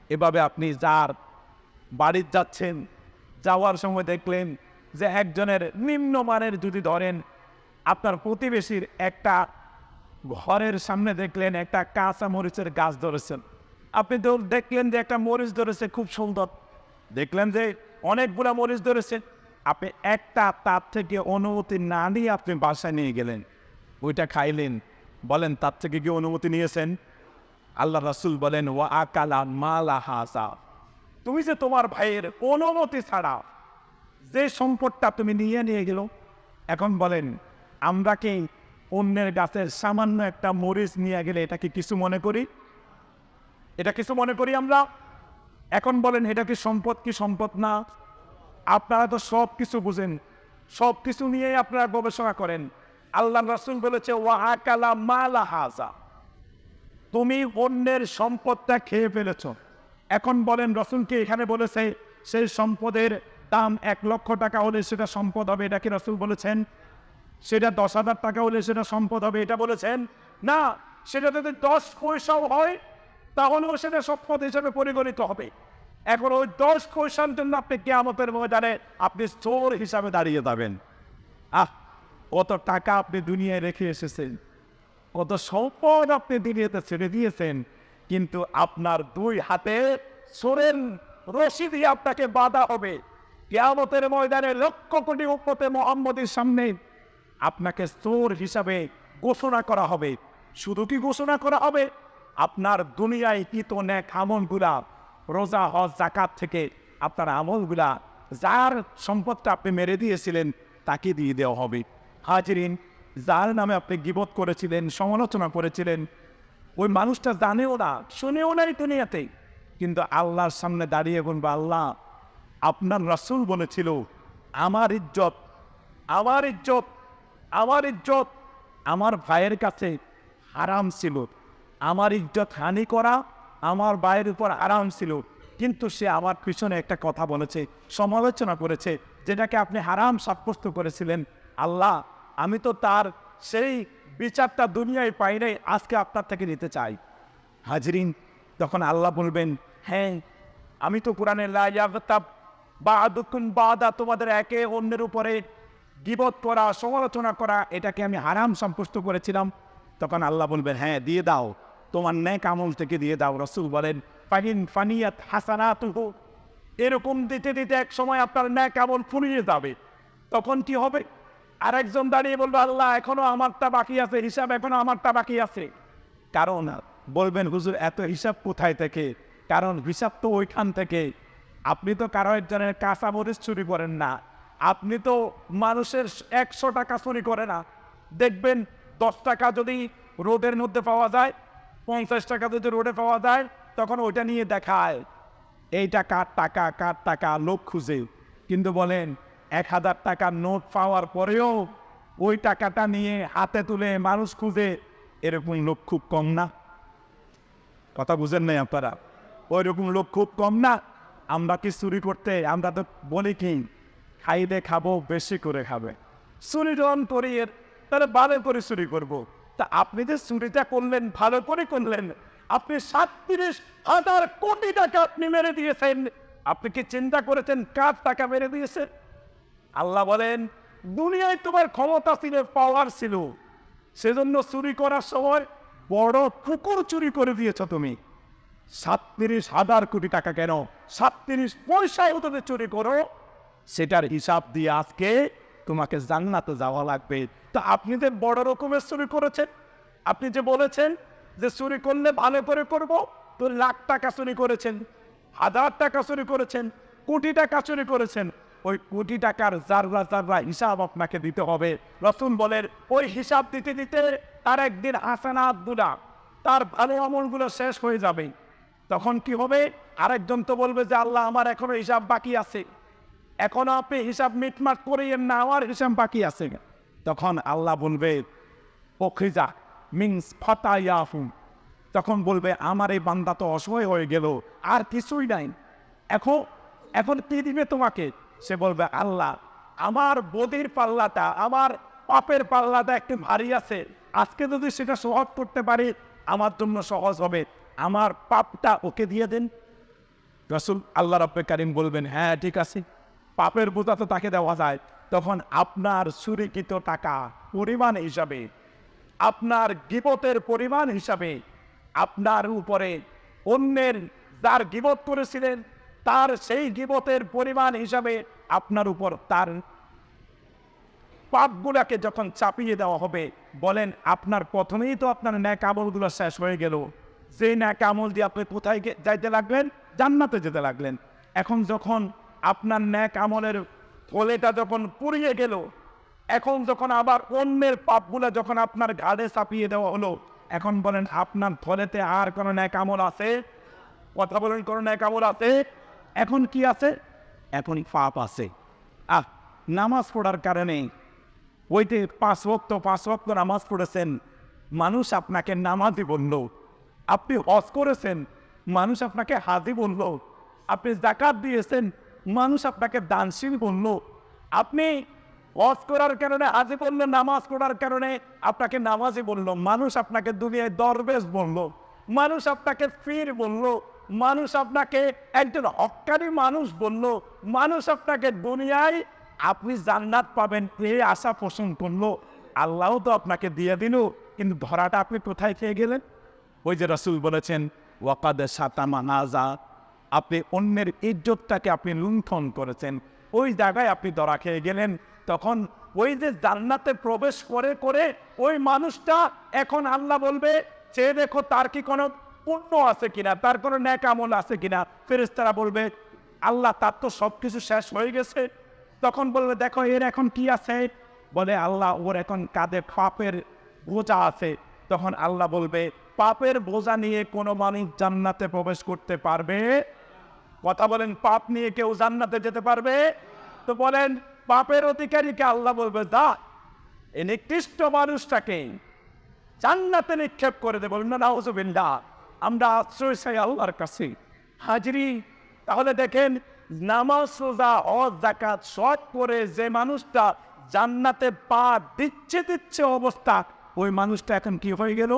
এভাবে আপনি যার বাড়ির যাচ্ছেন, যাওয়ার সময় দেখলেন যে একজনের নিম্নমানের যদি ধরেন আপনার প্রতিবেশীর একটা ঘরের সামনে দেখলেন একটা কাঁচা মরিচের গাছ ধরেছেন, আপনি তো দেখলেন যে একটা মরিচ ধরেছে খুব সুন্দর, দেখলেন যে অনেকগুলা মরিচ ধরেছে, আপনি একটা তার থেকে অনুমতি না নিয়ে আপনি বাসায় নিয়ে গেলেন, ওইটা খাইলেন, বলেন তার থেকে কি অনুমতি নিয়েছেন? আল্লাহ রাসূল বলেন ওয়া আকালা মালা হাসা, তুমি যে তোমার ভাইয়ের অনুমতি ছাড়া যে সম্পদটা তুমি নিয়ে গেল। এখন বলেন আমরা কি অন্যের গাছের সামান্য একটা মরিচ নিয়ে গেলে এটা কি কিছু মনে করি? এটা কিছু মনে করি আমরা? এখন বলেন এটা কি সম্পদ কি সম্পদ না? আপনারা তো সব কিছু বুঝেন, সব কিছু নিয়েই আপনারা গবেষণা করেন। আল্লাহ রাসূল বলেছে ওয়া আকালা মালা হাসা, তুমি অন্যের সম্পদটা খেয়ে ফেলেছ। এখন বলেন রসুলকে এখানে বলেছে সেই সম্পদের দাম 1,00,000 টাকা হলে সেটা সম্পদ হবে, এটা কি রসুল বলেছেন? সেটা 10,000 টাকা হলে সেটা সম্পদ হবে, এটা বলেছেন না। সেটা যদি 10 পয়সাও হয় তাহলেও সেটা সম্পদ হিসেবে পরিগণিত হবে। এখন ওই 10 পয়সার জন্য আপনি কিয়ামতের ময়দানে আপনি চোর হিসাবে দাঁড়িয়ে যাবেন। কত টাকা আপনি দুনিয়ায় রেখে এসেছেন, কত সম্পদ আপনি দুনিয়াতে ছেড়ে দিয়েছেন, কিন্তু আপনার 2 হাতে চোরের রশি দিয়ে আপনাকে বাঁধা হবে। কিয়ামতের ময়দানে লক্ষ কোটি উম্মতে মুহাম্মদের সামনে আপনাকে চোর হিসাবে ঘোষণা করা হবে। শুধু কি ঘোষণা করা হবে, আপনার দুনিয়ায় কৃত নেক আমলগুলা, রোজা হজ যাকাত থেকে আপনার আমলগুলা, যার সম্পদটা আপনি মেরে দিয়েছিলেন তাকে দিয়ে দেওয়া হবে। হাজিরিন, যার নামে আপনি গীবত করেছিলেন, সমালোচনা করেছিলেন, ওই মানুষটা জানেও না, শুনেও নাই দুনিয়াতে, কিন্তু আল্লাহর সামনে দাঁড়িয়ে বলবে আল্লাহ আপনার রাসূল বলেছিল আমার ইজ্জত, আমার ইজ্জত, আমার ইজ্জত আমার ভাইয়ের কাছে হারাম ছিল, আমার ইজ্জত হানি করা আমার ভাইয়ের উপর হারাম ছিল, কিন্তু সে আমার পিছনে একটা কথা বলেছে, সমালোচনা করেছে, যেটাকে আপনি হারাম সাব্যস্ত করেছিলেন। আল্লাহ আমি তো তার সেই বিচারটা দুনিয়ায় পাই নাই, আজকে আপনার থেকে নিতে চাই। হাজরিন, তখন আল্লাহ বলবেন হ্যাঁ আমি তো কোরআনে লা ইয়াগতাব বা'দুকুম বা'দা, তোমাদের একে অন্যের উপরে গীবত করা, সমালোচনা করা, এটাকে আমি হারাম সাব্যস্ত করেছিলাম। তখন আল্লাহ বলবেন হ্যাঁ দিয়ে দাও, তোমার নেক আমল থেকে দিয়ে দাও। রাসূল বলেন ফানিয়াত হাসানাতুহু, এরকম দিতে দিতে এক সময় আপনার নেক আমল ফুরিয়ে যাবে। তখন কি হবে? আরেকজন দাঁড়িয়ে বলবে আল্লাহ এখনো আমারটা বাকি আছে, হিসাব এখনো আমারটা বাকি আছে। কারণ বলবেন হুজুর এত হিসাব কোথায় থেকে? কারণ হিসাব তো ওইখান থেকে, আপনি তো কারো একজনের কাঁচা মরিচ চুরি করেন না, আপনি তো মানুষের 100 টাকা চুরি করে না। দেখবেন 10 টাকা যদি রোডের মধ্যে পাওয়া যায়, 50 টাকা যদি রোডে পাওয়া যায়, তখন ওইটা নিয়ে দেখায় এইটা কার টাকা, কার টাকা, লোক খুঁজে। কিন্তু বলেন 1000 টাকার নোট পাওয়ার পরেও ওই টাকাটা নিয়ে হাতে তুলে মানুষ খুঁজে, এরকম লোক খুব কম না? কথা বুঝেন নাই আপনারা? ওই রকম লোক খুব কম না? আমরা কি চুরি করতে, আমরা তো বলি কি খাইলে খাবো, বেশি করে খাবে, চুরি যখন করি তাহলে ভালো করে চুরি করবো। তা আপনি যে চুরিটা করলেন ভালো করে করলেন, আপনি 37,000 কোটি টাকা আপনি মেরে দিয়েছেন, আপনি কি চিন্তা করেছেন কার টাকা মেরে দিয়েছেন? আল্লাহ বলেন দুনিয়ায় তোমার ক্ষমতা ছিল, পাওয়ার ছিল, সেজন্য চুরি করার সময় বড় পুকুর চুরি করে দিয়েছ তুমি। 37,000 কোটি টাকা কেন, 37 পয়সায় তুমি চুরি করো, সেটার হিসাব দিয়ে আজকে তোমাকে জান্নাতে যাওয়া লাগবে। তা আপনি যে বড় রকমের চুরি করেছেন, আপনি যে বলেছেন যে চুরি করলে ভালো করে করবো, তো লাখ টাকা চুরি করেছেন, 1000 টাকা চুরি করেছেন, কোটি টাকা চুরি করেছেন, ওই কোটি টাকার জাররা জাররা হিসাব আপনাকে দিতে হবে। রাসূল বলেন ওই হিসাব দিতে দিতে তার একদিন হাসানাত গুলা, তার ভালো আমলগুলো শেষ হয়ে যাবে। তখন কি হবে? আরেকজন তো বলবে যে আল্লাহ আমার এখনো হিসাব বাকি আছে, এখনো আপনি হিসাব মিটমাট করিয়েন না, আমার হিসাব বাকি আছে। তখন আল্লাহ বলবে ওখিজা মিনস ফাতায়াহুম, তখন বলবে আমার এই বান্দা তো অসহায় হয়ে গেল, আর কিছুই নাই, এখন কি দিবে তোমাকে? সে বলবে আল্লাহ আমার বদির পাল্লাটা, আমার পাপের পাল্লাটা একটু ভারী আছে, আজকে যদি সেটা সহজ করতে পারি আমার জন্য সহজ হবে, আমার পাপটা ওকে দিয়ে দেন। রাসূল আল্লাহ রাব্বে কারীম বলবেন, হ্যাঁ ঠিক আছে, পাপের বোঝা তো তাকে দেওয়া যায়। তখন আপনার চুরিকৃত টাকা পরিমাণ হিসাবে, আপনার গীবতের পরিমাণ হিসাবে আপনার উপরে অন্যের যার গীবত করেছিলেন তার সেই গীবতের পরিমাণ হিসাবে আপনার উপর তার পাপগুলাকে যখন চাপিয়ে দেওয়া হবে, বলেন আপনার প্রথমেই তো আপনার ন্যাক আমলগুলো শেষ হয়ে গেল। যে ন্যাক আমল দিয়ে আপনি কোথায় যাইতে লাগলেন? জান্নাতে যেতে লাগলেন। এখন যখন আপনার ন্যাক আমলের থলেটা যখন পুড়িয়ে গেল, এখন যখন আবার অন্যের পাপগুলা যখন আপনার ঘাড়ে চাপিয়ে দেওয়া হলো, এখন বলেন আপনার থলেতে আর কোনো ন্যাক আমল আছে? কথা বলেন, কোনো ন্যাক আমল আছে? এখন কি আছে? এখন পাপ আছে। নামাজ পড়ার কারণে ওইতে পাঁচ ওয়াক্ত নামাজ পড়েছেন, মানুষ আপনাকে নামাজি বলল। আপনি হজ করেছেন, মানুষ আপনাকে হাজি বলল। আপনি যাকাত দিয়েছেন, মানুষ আপনাকে দানশীল বলল। আপনি হজ করার কারণে হাজি বলল, নামাজ পড়ার কারণে আপনাকে নামাজি বলল। মানুষ আপনাকে দুনিয়ায় দরবেশ বলল, মানুষ আপনাকে পীর বলল, মানুষ আপনাকে একজন হক্কানি মানুষ বলল, মানুষ আপনাকে দুনিয়ায় আপনি জান্নাত পাবেন এই আশা পোষণ করলো। আল্লাহ তো আপনাকে দিয়ে দিল, কিন্তু ধরাটা আপনি কোথায় খেয়ে গেলেন? ওই যে রাসূল বলেছেন, ওয়াকাদ শাতামা নাজা, আপনি অন্যের ইজ্জতটাকে আপনি লুণ্ঠন করেছেন, ওই জায়গায় আপনি ধরা খেয়ে গেলেন। তখন ওই যে জান্নাতে প্রবেশ করে করে ওই মানুষটা এখন আল্লাহ বলবে, চেয়ে দেখো তার কি কোনো পুণ্য আছে কিনা, তার কোনো নেক আমল আছে কিনা। ফেরেশতারা বলবে, আল্লাহ তার তো সব কিছু শেষ হয়ে গেছে। তখন বলবে, দেখো এর এখন কি আছে? বলে, আল্লাহ ওর এখন কাঁধে পাপের বোঝা আছে। তখন আল্লাহ বলবে, পাপের বোঝা নিয়ে কোনো মানুষ জান্নাতে প্রবেশ করতে পারবে? কথা বলেন, পাপ নিয়ে কেউ জান্নাতে যেতে পারবে? তো বলেন, পাপের অধিকারীকে আল্লাহ বলবে, দা এই নিকৃষ্ট মানুষটাকে জান্নাতে নিক্ষেপ করে দেব। না, নাউযুবিল্লাহ, আমরা আশ্রয় চাই আল্লাহর কাছে। হাজরি, তাহলে দেখেন, নামাজ, রোজা, হজ, যাকাত সৎ করে যে মানুষটা জান্নাতে পা দিচ্ছে অবস্থা, ওই মানুষটা এখন কি হয়ে গেল?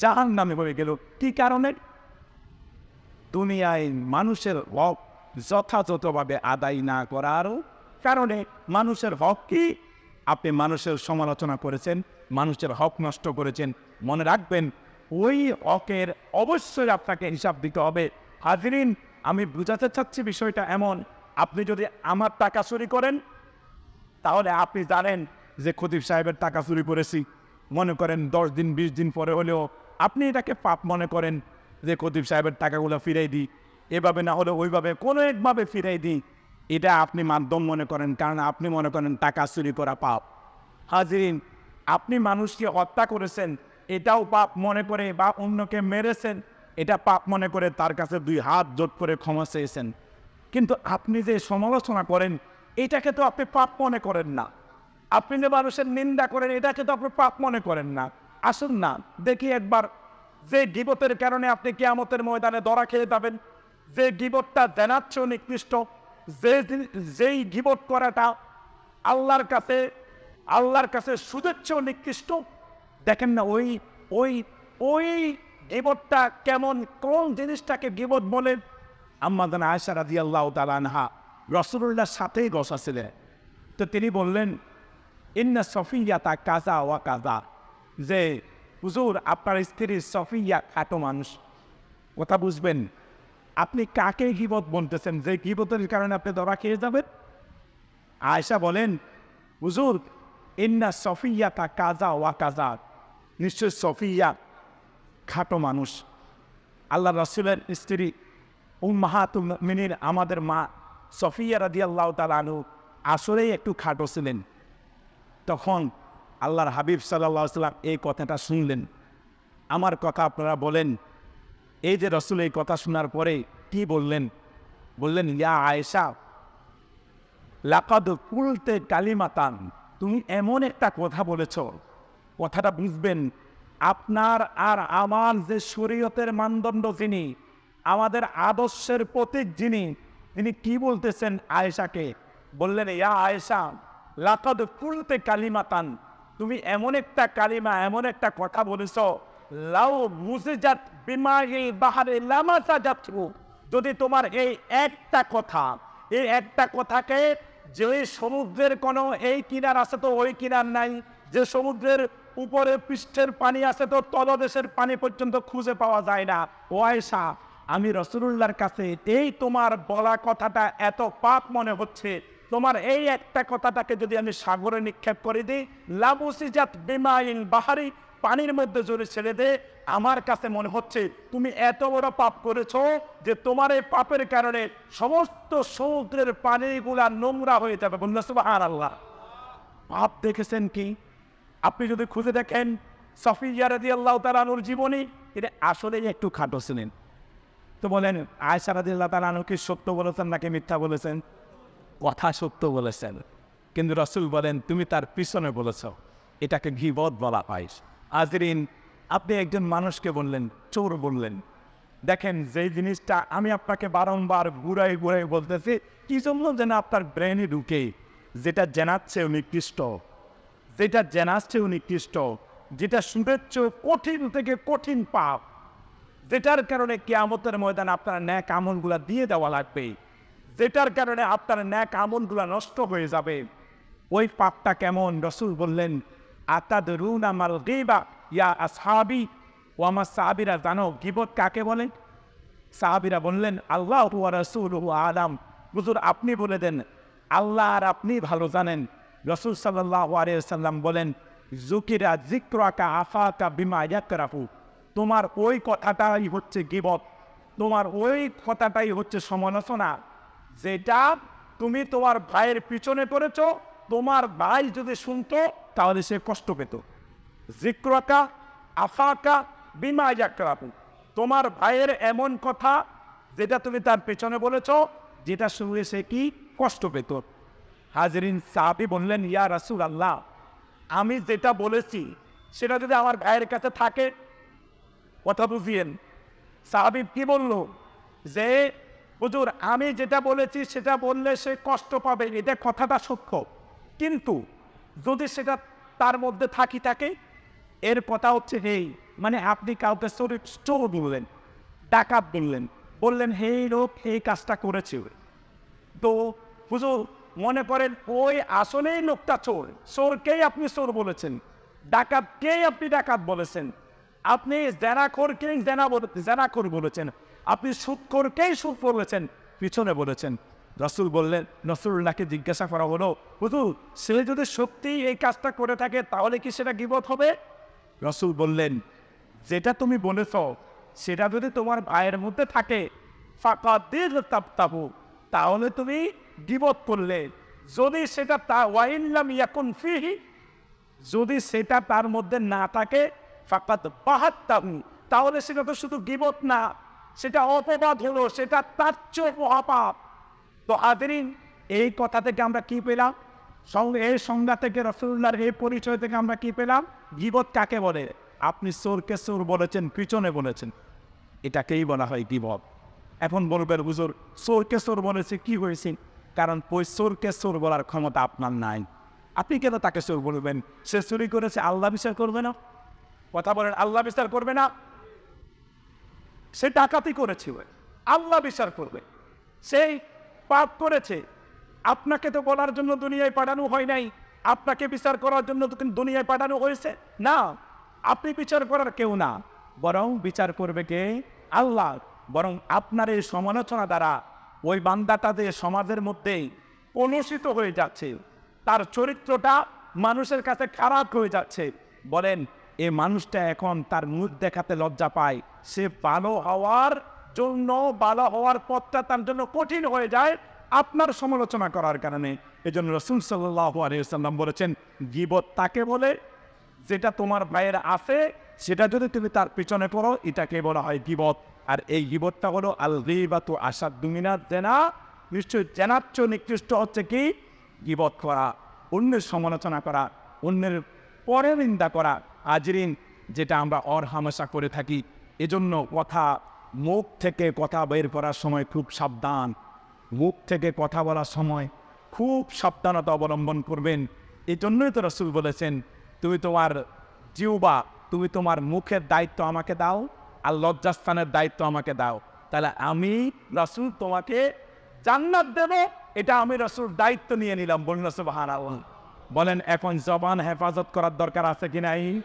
জাহান্নামে হয়ে গেল। কি কারণে? দুনিয়ায় মানুষের হক যথাযথভাবে আদায় না করার কারণে। মানুষের হক কি? আপনি মানুষের সমালোচনা করেছেন, মানুষের হক নষ্ট করেছেন। মনে রাখবেন, ওই হকের অবশ্যই আপনাকে হিসাব দিতে হবে। হাজরিন, আমি বুঝাতে চাচ্ছি বিষয়টা এমন, আপনি যদি আমার টাকা চুরি করেন, তাহলে আপনি জানেন যে খতিব সাহেবের টাকা চুরি করেছি, মনে করেন 10 দিন 20 দিন পরে হলেও আপনি এটাকে পাপ মনে করেন যে খতিব সাহেবের টাকাগুলো ফিরাই দিই, এভাবে না হলে ওইভাবে কোনো একভাবে ফিরাই দিই, এটা আপনি মাধ্যম মনে করেন, কারণ আপনি মনে করেন টাকা চুরি করা পাপ। হাজরিন, আপনি মানুষকে হত্যা করেছেন, এটাও পাপ মনে করে, বা অন্যকে মেরেছেন, এটা পাপ মনে করে তার কাছে 2 হাত জোট করে ক্ষমা চেয়েছেন। কিন্তু আপনি যে সমালোচনা করেন, এটাকে তো আপনি পাপ মনে করেন না। আপনি যে মানুষের নিন্দা করেন, এটাকে তো আপনি পাপ মনে করেন না। আসুন না দেখি একবার, যে গীবতের কারণে আপনি কিয়ামতের ময়দানে ধরা খেয়ে যাবেন, যে গীবতটা জানাচ্ছ নিকৃষ্ট, যেই গীবত করাটা আল্লাহর কাছে সুদেচ্ছেও নিকৃষ্ট। দেখেন না, ওই গীবতটা কেমন, কোন জিনিসটাকে গীবত বলে? আম্মা জান আয়েশা রাদিয়াল্লাহু তাআলা আনহা রাসূলুল্লাহর সাথেই বসা ছিলেন। তো তিনি বললেন, ইন্না সফিয়াতা কাজা ওয়া কাজা, যে হুজুর আপনার স্ত্রী সফিয়া খাটো মানুষ। কথা বুঝবেন, আপনি কাকে গীবত বলতেছেন যে গীবতের কারণে আপনি ধরা খেয়ে যাবেন? আয়েশা বলেন, হুজুর ইন্না সফিয়াতা কাজা ওয়া কাজা, নিশ্চয় সফিয়া খাটো মানুষ। আল্লাহ রাসূলের স্ত্রী উম্মাহাতুল মুমিনিন, আমাদের মা সফিয়া রাদিয়াল্লাহু তাআলা আনহা আসলেই একটু খাটো ছিলেন। তখন আল্লাহর হাবিব সাল্লাল্লাহু আলাইহি সাল্লাম এই কথাটা শুনলেন। আমার কথা আপনারা বলেন, এই যে রাসূল এই কথা শোনার পরে কি বললেন? বললেন, ইয়া আয়েশা, লাকাদ কুলতে কালিমাতান, তুমি এমন একটা কথা বলেছ, কথাটা বুঝবেন, আপনার আর আমার যে শরীয়তের মানদণ্ড, যিনি আমাদের আদর্শের প্রতীক, তিনি কি বলতেছেন আয়েশাকে? বললেন, ইয়া আয়েশা, লাকাদ কুলতে কালিমাতান, তুমি এমন একটা কালিমা, এমন একটা কথা বলেছ, লাউ মুজিজাত বিমাইল বাহরে লামাসাজাতহু, যদি তোমার এই একটা কথা, এই একটা কথাকে, যে সমুদ্রের কোনো এই কিনার আছে তো ওই কিনার নাই, যে সমুদ্রের উপরে পৃষ্ঠের পানি আছে তো তলদেশের পানি পর্যন্ত খুঁজে পাওয়া যায় না, ও আয়েশা, আমি রাসূলুল্লাহর কাছে এই তোমার বলা কথাটা এত পাপ মনে হচ্ছে, তোমার এই একটা কথাটাকে যদি আমি সাগরে নিক্ষেপ করে দিই, লাবুসিজাত বিমাইল বাহারি, পানির মধ্যে জোরে ছেড়ে দে, আমার কাছে মনে হচ্ছে তুমি এত বড় পাপ করেছো যে তোমার এই পাপের কারণে সমস্ত সমুদ্রের পানিগুলা নোংরা হয়ে যাবে। বললেন সুবহানাল্লাহ। পাপ দেখেছেন কি? আপনি যদি খুঁজে দেখেন সফিয়া রাদিয়াল্লাহু তাআলা আনহুর জীবনী, এটা আসলে একটু খাটো ছিলেন। তো বলেন আয়েশা রাদিয়াল্লাহু তাআলা আনহু কি সত্য বলেছেন নাকি মিথ্যা বলেছেন? কথা সত্য বলেছেন, কিন্তু রাসূল বলেন তুমি তার পিছনে বলেছ, এটাকে গীবত বলা হয়। হাজরিন, আপনি একজন মানুষকে বললেন চোর বললেন। দেখেন যেই জিনিসটা আমি আপনাকে বারংবার ঘুরাই ঘুরাই বলতেছি, কি জন্য যেন আপনার ব্রেনে ঢুকে, যেটা জেনাচ্ছেও নিকৃষ্ট, যেটা জেনাচ্ছেও নিকৃষ্ট, যেটা শুভেচ্ছ কঠিন থেকে কঠিন পাপ, যেটার কারণে কিয়ামতের ময়দানে আপনার ন্যাক আমলগুলা দিয়ে দেওয়া লাগবে, যেটার কারণে আপনার ন্যাক আমলগুলা নষ্ট হয়ে যাবে, ওই পাপটা কেমন? রাসূল বললেন আতাদরুনা মাল গীবা ইয়া আসহাবি, ও আমার সাহাবীরা জানো গীবত কাকে বলে? সাহাবীরা বললেন আল্লাহু ওয়া রাসূলুহু আলাম। হুজুর আপনি বলে দেন, আল্লাহ আর আপনি ভালো জানেন। রাসূল সাল্লাল্লাহু আলাইহি ওয়াসাল্লাম বলেন যুকিরা যিকরাকা আফাকা বিমা ইয়াকরাহু, তোমার ওই কথাটাই হচ্ছে গীবত, তোমার ওই কথাটাই হচ্ছে সমালোচনা, যেটা তুমি তোমার ভাইয়ের পিছনে করেছ, তোমার ভাই যদি শুনতো তাহলে সে কষ্ট পেত। যিকরাকা আফাকা বিমা ইয়াকরাহু, তোমার ভাইয়ের এমন কথা যেটা তুমি তার পেছনে বলেছ, যেটা শুনে সে কি কষ্ট পেত। হাজরিন, সাহাবী বললেন ইয়া রাসূলুল্লাহ, আমি যেটা বলেছি সেটা যদি আমার ভাইয়ের কাছে থাকে, কথা বুঝিয়েন। সাহাবী কি বলল? যে হুজুর আমি যেটা বলেছি সেটা বললে সে কষ্ট পাবে, এটা কথাটা সত্য, কিন্তু যদি সেটা তার মধ্যে থাকে, এর কথা হচ্ছে এই, মানে আপনি কাউকে চোর বললেন, ডাকাত বললেন হে লোক এই কাজটা করেছে, তো হুজুর মনে করেন ওই আসলেই লোকটা চোর, চোরকেই আপনি চোর বলেছেন, ডাকাতকেই আপনি ডাকাত বলেছেন, আপনি জেনাখোরকেই জেনাখোর বলেছেন, আপনি সুদখোরকেই সুদ বলেছেন, পিছনে বলেছেন। রাসূল বললেন, রাসূলুল্লাহকে জিজ্ঞাসা করা হলো হুজুর সে যদি সত্যিই এই কাজটা করে থাকে তাহলে কি সেটা গীবত হবে? রাসূল বললেন যেটা তুমি বলেছ সেটা যদি তোমার ভাইয়ের মধ্যে থাকে ফাকাদির তাবতাবু, তাহলে তুমি গীবত করলে, যদি সেটা তা ওয়াইল্লাম ইয়াকুন ফিহি, যদি সেটা তার মধ্যে না থাকে ফাকাদ বাহাত্তাহু, তাহলে সেটা তো শুধু গীবত না, সেটা অপবাদ হলো, সেটা তার চেয়ে মহাপাপ। তো হাজরিন, এই কথা থেকে আমরা কি পেলাম? এই সংজ্ঞা থেকে রাসূলুল্লাহর এই পরিচয় থেকে আমরা কি পেলাম? গীবত কাকে বলে? আপনি চোরকে চোর বলেছেন, পিছনে বলেছেন, এটাকেই বলা হয় গীবত। এখন বলবেন হুজুর চোরকে চোর বলেছে কি হয়েছে? কারণ ওই চোরকে চোর বলার ক্ষমতা আপনার নাই। আপনি কেন তাকে চোর বলবেন? সে চুরি করেছে, আল্লাহ বিচার করবে না? কথা বলেন, আল্লাহ বিচার করবে না? সে ডাকাতি করেছে, আল্লাহ বিচার করবে। সেই পাপ করেছে, আপনাকে তো বলার জন্য দুনিয়ায় পাঠানো হয় নাই, আপনাকে বিচার করার জন্য তো দুনিয়ায় পাঠানো হয়েছে না। আপনি বিচার করার কেউ না, বরং বিচার করবে কে? আল্লাহ। বরং আপনার এই সমালোচনা দ্বারা ওই বান্দাটা যে সমাজের মধ্যে কলুষিত হয়ে যাচ্ছে, তার চরিত্রটা মানুষের কাছে খারাপ হয়ে যাচ্ছে, বলেন এই মানুষটা এখন তার মুখ দেখাতে লজ্জা পায়, সে ভালো হওয়ার জন্য, ভালো হওয়ার পথটা তার জন্য কঠিন হয়ে যায় আপনার সমালোচনা করার কারণে। এজন্য রাসূল সাল্লাল্লাহু আলাইহি ওয়াসাল্লাম বলেছেন গীবত তাকে বলে যেটা তোমার ভাইয়ের আছে সেটা যদি তুমি তার পিছনে পড়ো, এটাকে বলা হয় গীবত। আর এই গীবতটা হলো আল গীবাতু আশাদ্দু মিনাজ জিনা, নিশ্চয়ই জেনাচ্চ নিকৃষ্ট হচ্ছে কি? গীবত করা, অন্যের সমালোচনা করা, অন্যের পরে নিন্দা করা। হাজরিন, যেটা আমরা হামেশা করে থাকি, এজন্য মুখ থেকে কথা বের করার সময় খুব সাবধান, মুখ থেকে কথা বলার সময় খুব সাবধানতা অবলম্বন করবেন। এই জন্যই তো রাসূল বলেছেন তুমি তোমার জিহ্বা, তুমি তোমার মুখের দায়িত্ব আমাকে দাও, আর লজ্জাস্থানের দায়িত্ব আমাকে দাও। তাহলে আমি রাসূল তোমাকে জান্নাত দেব, এটা আমি রাসূল দায়িত্ব নিয়ে নিলাম। বলুন সুবহানাল্লাহ। বলেন এখন জবান হেফাজত করার দরকার আছে কি নাই?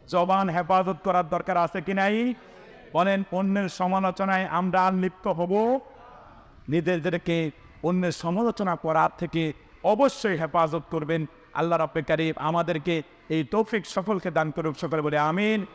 জবান হেফাজত করার দরকার আছে কি নাই? বলেন অন্যের সমালোচনায় আমরা আর লিপ্ত হব? নিজেদেরকে অন্যের সমালোচনা করার থেকে অবশ্যই হেফাজত করবেন। আল্লাহ রাব্বুল কারীম আমাদেরকে এই তৌফিক সকলকে দান করুক। সকলে বলে আমিন।